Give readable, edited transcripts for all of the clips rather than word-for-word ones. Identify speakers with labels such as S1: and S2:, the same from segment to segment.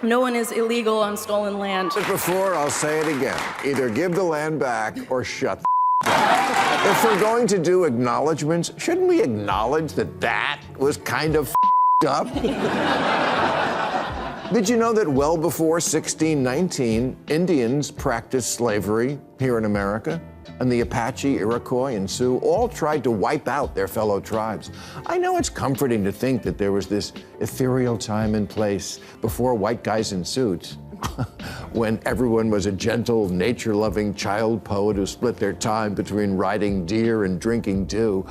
S1: No one is illegal on stolen land.
S2: Before, I'll say it again. Either give the land back or shut the up. If we're going to do acknowledgments, shouldn't we acknowledge that that was kind of up? Did you know that well before 1619, Indians practiced slavery here in America? And the Apache, Iroquois, and Sioux all tried to wipe out their fellow tribes. I know it's comforting to think that there was this ethereal time and place before white guys in suits, when everyone was a gentle, nature-loving child poet who split their time between riding deer and drinking dew.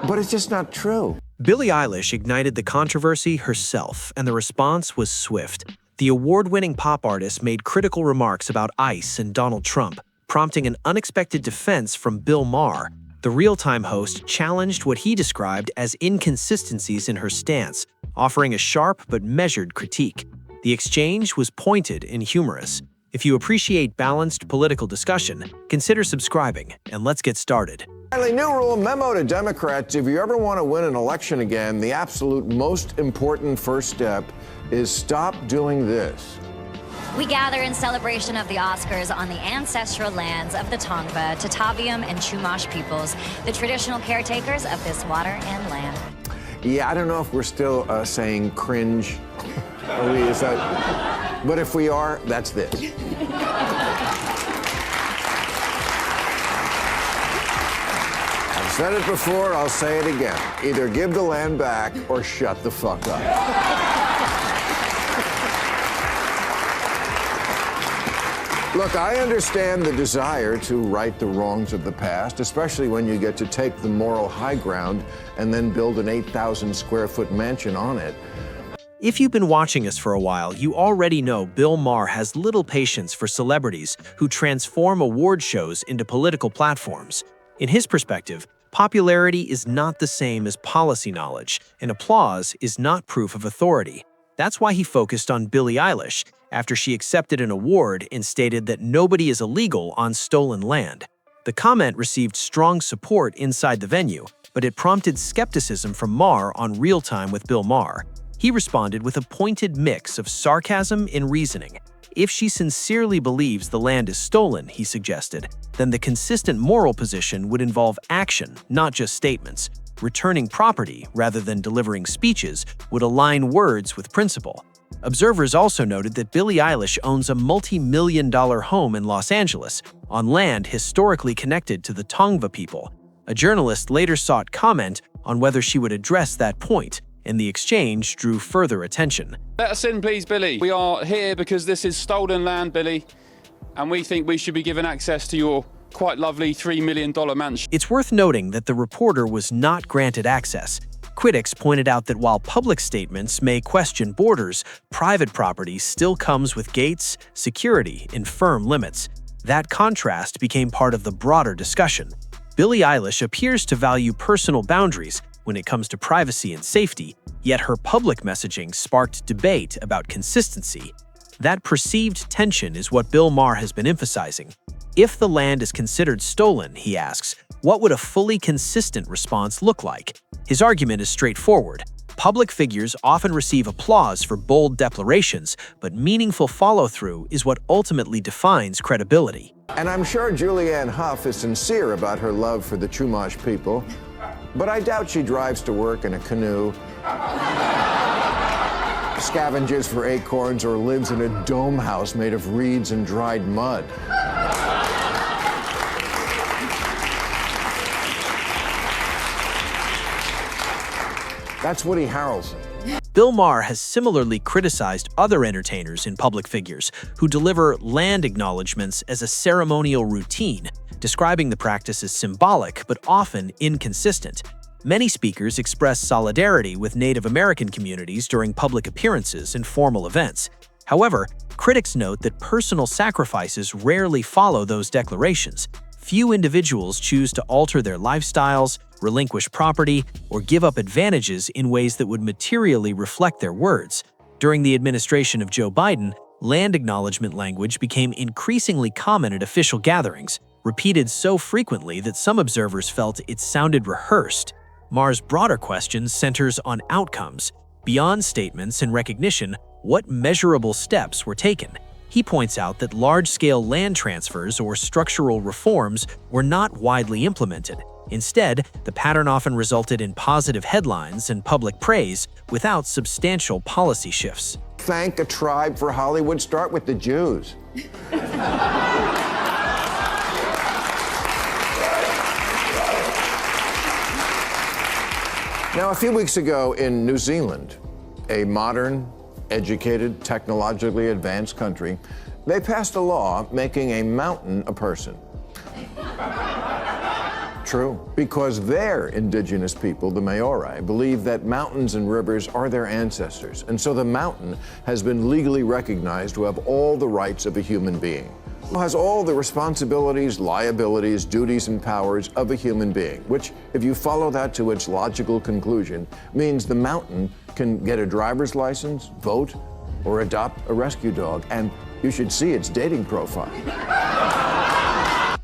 S2: But it's just not true.
S3: Billie Eilish ignited the controversy herself, and the response was swift. The award-winning pop artist made critical remarks about ICE and Donald Trump, prompting an unexpected defense from Bill Maher. The Real-Time host challenged what he described as inconsistencies in her stance, offering a sharp but measured critique. The exchange was pointed and humorous. If you appreciate balanced political discussion, consider subscribing, and let's get started.
S2: Finally, new rule memo to Democrats: if you ever want to win an election again, the absolute most important first step is stop doing this.
S4: We gather in celebration of the Oscars on the ancestral lands of the Tongva, Tataviam, and Chumash peoples, the traditional caretakers of this water and land.
S2: Yeah, I don't know if we're still saying cringe. Are we? Is that? But if we are, that's this. I've said it before, I'll say it again. Either give the land back or shut the fuck up. Look, I understand the desire to right the wrongs of the past, especially when you get to take the moral high ground and then build an 8,000 square foot mansion on it.
S3: If you've been watching us for a while, you already know Bill Maher has little patience for celebrities who transform award shows into political platforms. In his perspective, popularity is not the same as policy knowledge, and applause is not proof of authority. That's why he focused on Billie Eilish after she accepted an award and stated that nobody is illegal on stolen land. The comment received strong support inside the venue, but it prompted skepticism from Maher on Real Time with Bill Maher. He responded with a pointed mix of sarcasm and reasoning. If she sincerely believes the land is stolen, he suggested, then the consistent moral position would involve action, not just statements. Returning property, rather than delivering speeches, would align words with principle. Observers also noted that Billie Eilish owns a multi-million-dollar home in Los Angeles, on land historically connected to the Tongva people. A journalist later sought comment on whether she would address that point, and the exchange drew further attention.
S5: Let us in, please, Billie. We are here because this is stolen land, Billie, and we think we should be given access to your quite lovely $3 million mansion.
S3: It's worth noting that the reporter was not granted access. Critics pointed out that while public statements may question borders, private property still comes with gates, security, and firm limits. That contrast became part of the broader discussion. Billie Eilish appears to value personal boundaries when it comes to privacy and safety, yet her public messaging sparked debate about consistency. That perceived tension is what Bill Maher has been emphasizing. If the land is considered stolen, he asks, what would a fully consistent response look like? His argument is straightforward. Public figures often receive applause for bold declarations, but meaningful follow-through is what ultimately defines credibility.
S2: And I'm sure Julianne Hough is sincere about her love for the Chumash people, but I doubt she drives to work in a canoe, scavenges for acorns, or lives in a dome house made of reeds and dried mud. That's Woody Harrelson.
S3: Bill Maher has similarly criticized other entertainers and public figures who deliver land acknowledgements as a ceremonial routine, describing the practice as symbolic but often inconsistent. Many speakers express solidarity with Native American communities during public appearances and formal events. However, critics note that personal sacrifices rarely follow those declarations. Few individuals choose to alter their lifestyles, relinquish property, or give up advantages in ways that would materially reflect their words. During the administration of Joe Biden, land acknowledgement language became increasingly common at official gatherings, repeated so frequently that some observers felt it sounded rehearsed. Maher's broader question centers on outcomes. Beyond statements and recognition, what measurable steps were taken? He points out that large-scale land transfers or structural reforms were not widely implemented. Instead, the pattern often resulted in positive headlines and public praise without substantial policy shifts.
S2: Thank a tribe for Hollywood. Start with the Jews. Now, a few weeks ago in New Zealand, a modern, educated, technologically advanced country, they passed a law making a mountain a person. True, because their indigenous people, the Maori, believe that mountains and rivers are their ancestors, and so the mountain has been legally recognized to have all the rights of a human being. It has all the responsibilities, liabilities, duties, and powers of a human being, which, if you follow that to its logical conclusion, means the mountain can get a driver's license, vote, or adopt a rescue dog, and you should see its dating profile.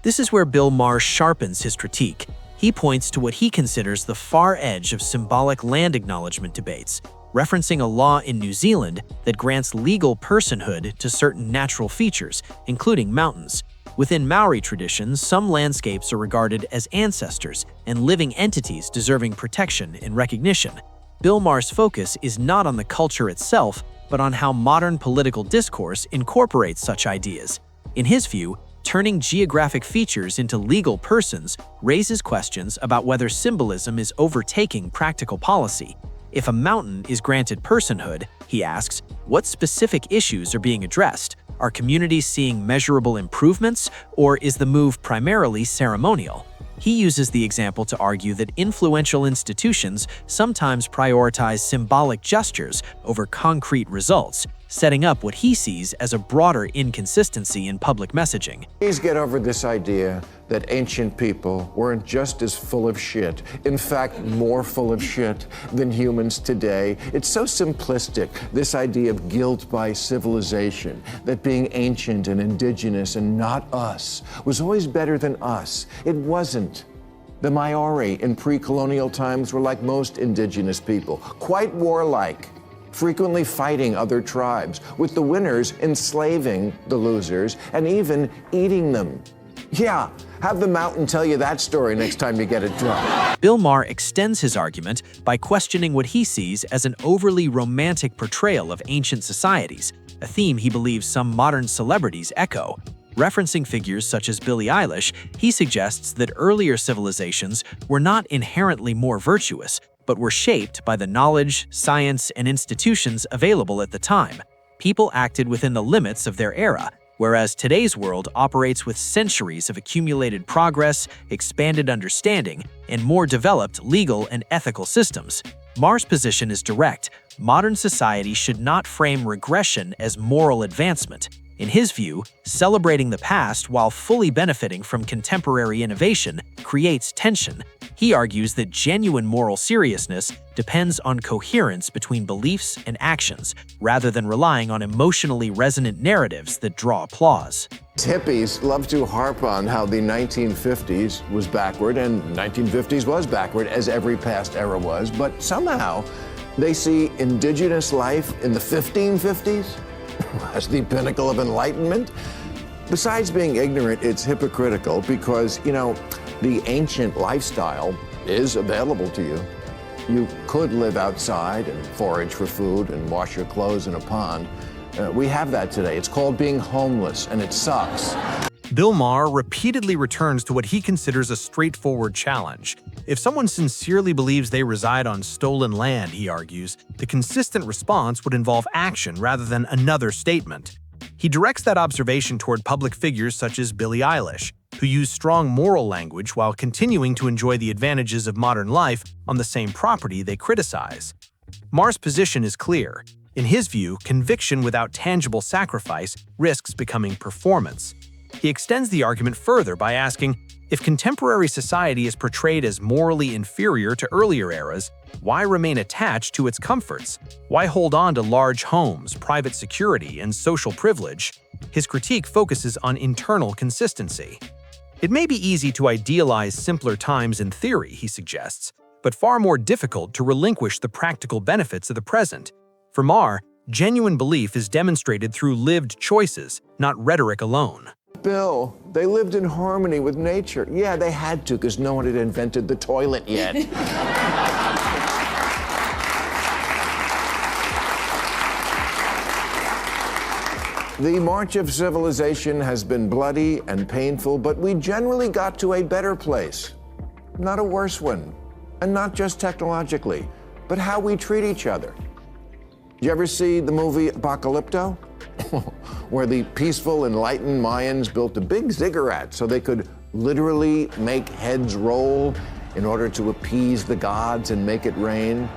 S3: This is where Bill Maher sharpens his critique. He points to what he considers the far edge of symbolic land acknowledgement debates, referencing a law in New Zealand that grants legal personhood to certain natural features, including mountains. Within Maori traditions, some landscapes are regarded as ancestors and living entities deserving protection and recognition. Bill Maher's focus is not on the culture itself, but on how modern political discourse incorporates such ideas. In his view, turning geographic features into legal persons raises questions about whether symbolism is overtaking practical policy. If a mountain is granted personhood, he asks, what specific issues are being addressed? Are communities seeing measurable improvements, or is the move primarily ceremonial? He uses the example to argue that influential institutions sometimes prioritize symbolic gestures over concrete results, setting up what he sees as a broader inconsistency in public messaging.
S2: Please get over this idea that ancient people weren't just as full of shit, in fact, more full of shit than humans today. It's so simplistic, this idea of guilt by civilization, that being ancient and indigenous and not us was always better than us. It wasn't. The Maori in pre-colonial times were like most indigenous people, quite warlike, frequently fighting other tribes, with the winners enslaving the losers and even eating them. Yeah, have the mountain tell you that story next time you get it drunk.
S3: Bill Maher extends his argument by questioning what he sees as an overly romantic portrayal of ancient societies, a theme he believes some modern celebrities echo. Referencing figures such as Billie Eilish, he suggests that earlier civilizations were not inherently more virtuous, but were shaped by the knowledge, science, and institutions available at the time. People acted within the limits of their era, whereas today's world operates with centuries of accumulated progress, expanded understanding, and more developed legal and ethical systems. Maher's position is direct. Modern society should not frame regression as moral advancement. In his view, celebrating the past while fully benefiting from contemporary innovation creates tension. He argues that genuine moral seriousness depends on coherence between beliefs and actions, rather than relying on emotionally resonant narratives that draw applause.
S2: Hippies love to harp on how the 1950s was backward, and 1950s was backward, as every past era was, but somehow they see indigenous life in the 1550s as the pinnacle of enlightenment. Besides being ignorant, it's hypocritical because, the ancient lifestyle is available to you. You could live outside and forage for food and wash your clothes in a pond. We have that today. It's called being homeless, and it sucks.
S6: Bill Maher repeatedly returns to what he considers a straightforward challenge. If someone sincerely believes they reside on stolen land, he argues, the consistent response would involve action rather than another statement. He directs that observation toward public figures such as Billie Eilish, who use strong moral language while continuing to enjoy the advantages of modern life on the same property they criticize. Maher's position is clear. In his view, conviction without tangible sacrifice risks becoming performance. He extends the argument further by asking, if contemporary society is portrayed as morally inferior to earlier eras, why remain attached to its comforts? Why hold on to large homes, private security, and social privilege? His critique focuses on internal consistency. It may be easy to idealize simpler times in theory, he suggests, but far more difficult to relinquish the practical benefits of the present. For Maher, genuine belief is demonstrated through lived choices, not rhetoric alone.
S2: Bill, they lived in harmony with nature. Yeah, they had to, because no one had invented the toilet yet. The march of civilization has been bloody and painful, but we generally got to a better place, not a worse one. And not just technologically, but how we treat each other. Did you ever see the movie Apocalypto? Where the peaceful, enlightened Mayans built a big ziggurat so they could literally make heads roll in order to appease the gods and make it rain?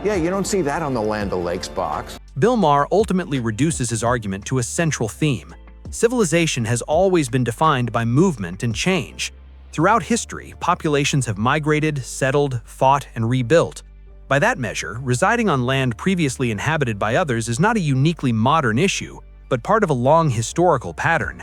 S2: Yeah, you don't see that on the Land O'Lakes box.
S6: Bill Maher ultimately reduces his argument to a central theme. Civilization has always been defined by movement and change. Throughout history, populations have migrated, settled, fought, and rebuilt. By that measure, residing on land previously inhabited by others is not a uniquely modern issue, but part of a long historical pattern.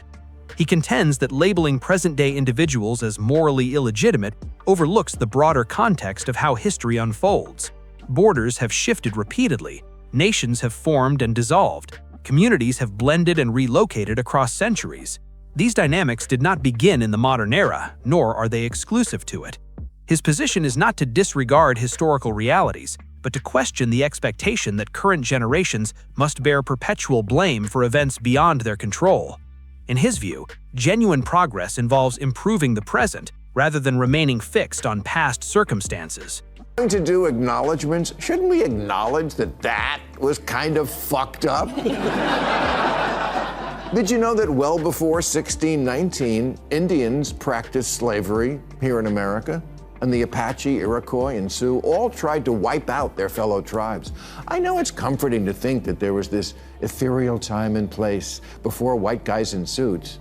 S6: He contends that labeling present-day individuals as morally illegitimate overlooks the broader context of how history unfolds. Borders have shifted repeatedly, nations have formed and dissolved, communities have blended and relocated across centuries. These dynamics did not begin in the modern era, nor are they exclusive to it. His position is not to disregard historical realities, but to question the expectation that current generations must bear perpetual blame for events beyond their control. In his view, genuine progress involves improving the present rather than remaining fixed on past circumstances.
S2: To do acknowledgments, shouldn't we acknowledge that that was kind of fucked up? Did you know that well before 1619, Indians practiced slavery here in America? And the Apache, Iroquois, and Sioux all tried to wipe out their fellow tribes. I know it's comforting to think that there was this ethereal time and place before white guys in suits,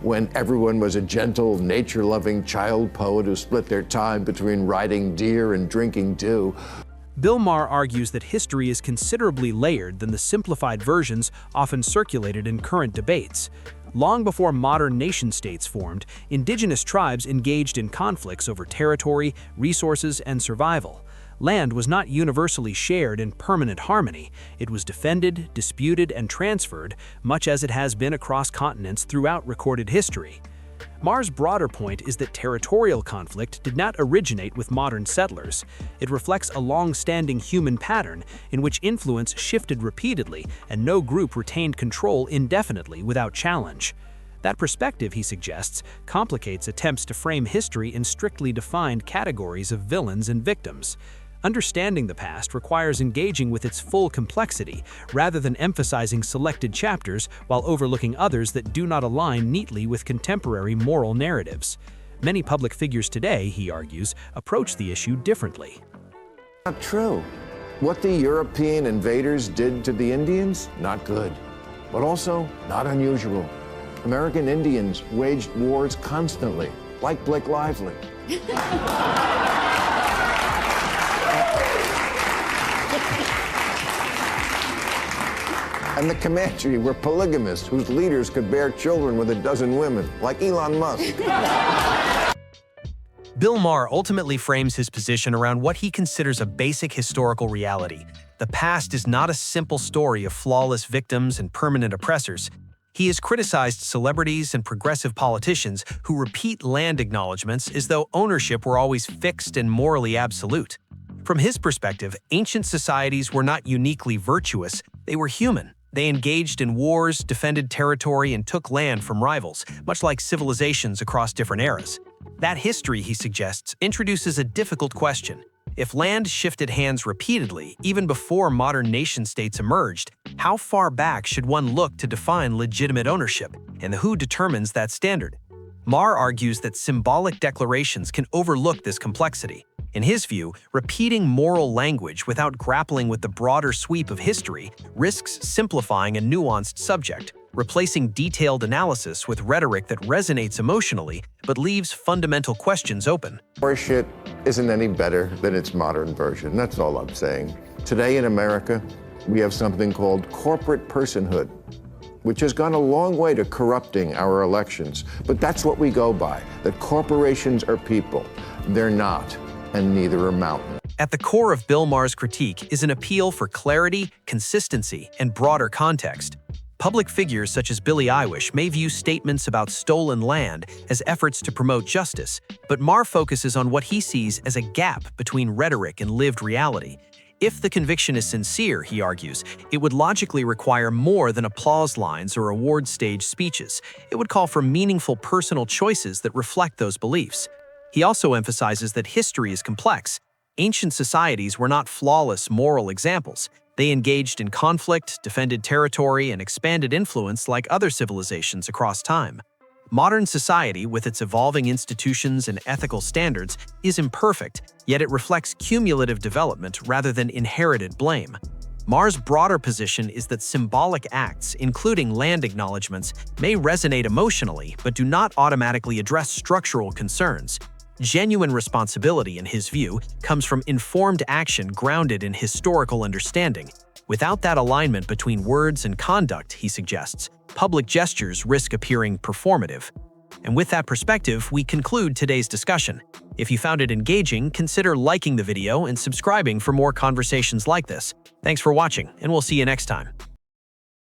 S2: when everyone was a gentle, nature-loving child poet who split their time between riding deer and drinking dew.
S6: Bill Maher argues that history is considerably layered than the simplified versions often circulated in current debates. Long before modern nation-states formed, indigenous tribes engaged in conflicts over territory, resources, and survival. Land was not universally shared in permanent harmony. It was defended, disputed, and transferred, much as it has been across continents throughout recorded history. Maher's broader point is that territorial conflict did not originate with modern settlers. It reflects a long-standing human pattern in which influence shifted repeatedly and no group retained control indefinitely without challenge. That perspective, he suggests, complicates attempts to frame history in strictly defined categories of villains and victims. Understanding the past requires engaging with its full complexity, rather than emphasizing selected chapters while overlooking others that do not align neatly with contemporary moral narratives. Many public figures today, he argues, approach the issue differently.
S2: Not true. What the European invaders did to the Indians, not good, but also not unusual. American Indians waged wars constantly, like Blake Lively. And the Comanche were polygamists whose leaders could bear children with a dozen women, like Elon Musk.
S3: Bill Maher ultimately frames his position around what he considers a basic historical reality. The past is not a simple story of flawless victims and permanent oppressors. He has criticized celebrities and progressive politicians who repeat land acknowledgements as though ownership were always fixed and morally absolute. From his perspective, ancient societies were not uniquely virtuous, they were human. They engaged in wars, defended territory, and took land from rivals, much like civilizations across different eras. That history, he suggests, introduces a difficult question. If land shifted hands repeatedly, even before modern nation-states emerged, how far back should one look to define legitimate ownership, and who determines that standard? Maher argues that symbolic declarations can overlook this complexity. In his view, repeating moral language without grappling with the broader sweep of history risks simplifying a nuanced subject, replacing detailed analysis with rhetoric that resonates emotionally but leaves fundamental questions open.
S2: Horseshit isn't any better than its modern version. That's all I'm saying. Today in America, we have something called corporate personhood, which has gone a long way to corrupting our elections. But that's what we go by, that corporations are people. They're not. and neither a mountain.
S3: At the core of Bill Maher's critique is an appeal for clarity, consistency, and broader context. Public figures such as Billie Eilish may view statements about stolen land as efforts to promote justice, but Maher focuses on what he sees as a gap between rhetoric and lived reality. If the conviction is sincere, he argues, it would logically require more than applause lines or award stage speeches. It would call for meaningful personal choices that reflect those beliefs. He also emphasizes that history is complex. Ancient societies were not flawless moral examples. They engaged in conflict, defended territory, and expanded influence like other civilizations across time. Modern society, with its evolving institutions and ethical standards, is imperfect, yet it reflects cumulative development rather than inherited blame. Maher's broader position is that symbolic acts, including land acknowledgements, may resonate emotionally but do not automatically address structural concerns. Genuine responsibility, in his view, comes from informed action grounded in historical understanding. Without that alignment between words and conduct, he suggests, public gestures risk appearing performative. And with that perspective, we conclude today's discussion. If you found it engaging, consider liking the video and subscribing for more conversations like this. Thanks for watching, and we'll see you next time.